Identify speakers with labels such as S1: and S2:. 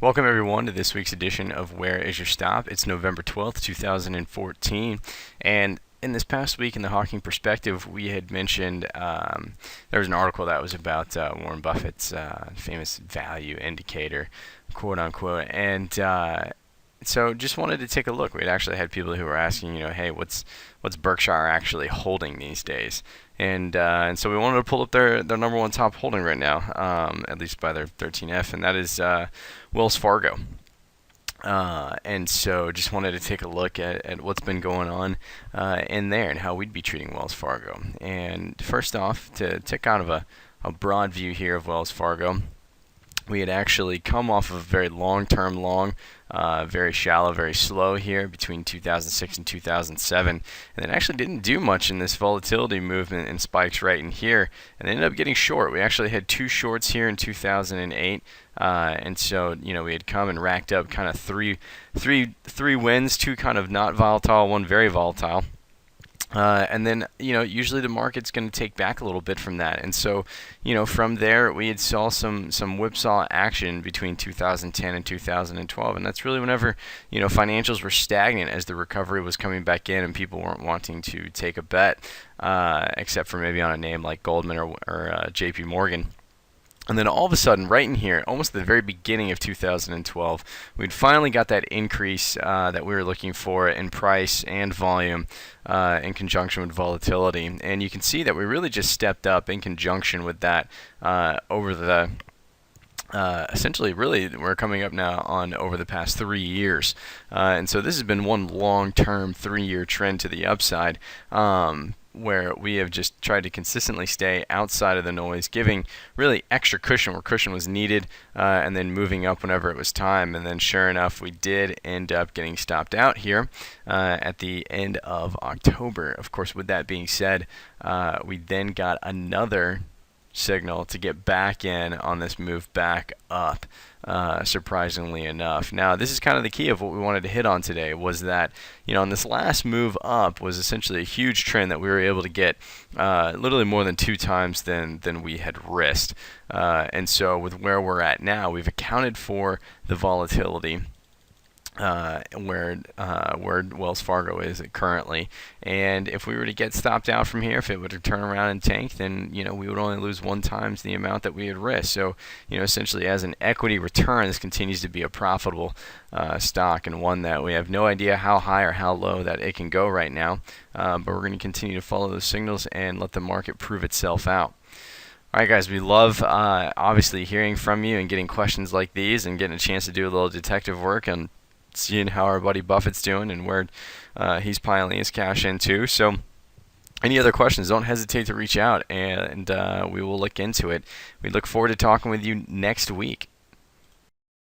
S1: Welcome everyone to this week's edition of Where Is Your Stop? It's November 12th, 2014, and in this past week in the Hawking Perspective, we had mentioned there was an article that was about Warren Buffett's famous value indicator, quote unquote, and so just wanted to take a look. We had actually had people who were asking, hey, what's Berkshire actually holding these days? And so we wanted to pull up their number one top holding right now, at least by their 13F, and that is Wells Fargo. And so just wanted to take a look at what's been going on in there and how we'd be treating Wells Fargo. And first off, to take kind of a broad view here of Wells Fargo, we had actually come off of a very long-term long, very shallow, very slow here between 2006 and 2007, and then actually didn't do much in this volatility movement and spikes right in here, and ended up getting short. We actually had two shorts here in 2008, and so we had come and racked up kind of three wins, two kind of not volatile, one very volatile. And then, usually the market's going to take back a little bit from that. And so, from there, we had saw some whipsaw action between 2010 and 2012. And that's really whenever, financials were stagnant as the recovery was coming back in and people weren't wanting to take a bet, except for maybe on a name like Goldman or JP Morgan. And then all of a sudden, right in here, almost at the very beginning of 2012, we'd finally got that increase that we were looking for in price and volume in conjunction with volatility. And you can see that we really just stepped up in conjunction with that over the essentially, really, we're coming up now on over the past 3 years. And so this has been one long-term 3-year trend to the upside. Where we have just tried to consistently stay outside of the noise, giving really extra cushion where cushion was needed, and then moving up whenever it was time. And then sure enough, we did end up getting stopped out here at the end of October. Of course, with that being said, we then got another signal to get back in on this move back up, surprisingly enough. Now, this is kind of the key of what we wanted to hit on today, was that, on this last move up was essentially a huge trend that we were able to get literally more than 2 times than we had risked. And so with where we're at now, we've accounted for the volatility where Wells Fargo is currently, and if we were to get stopped out from here, if it were to turn around and tank, then we would only lose 1 times the amount that we had risked. So essentially as an equity return, this continues to be a profitable stock, and one that we have no idea how high or how low that it can go right now, but we're going to continue to follow those signals and let the market prove itself out. All right, guys, we love obviously hearing from you and getting questions like these and getting a chance to do a little detective work and seeing how our buddy Buffett's doing and where he's piling his cash into. So any other questions, don't hesitate to reach out, and we will look into it. We look forward to talking with you next week.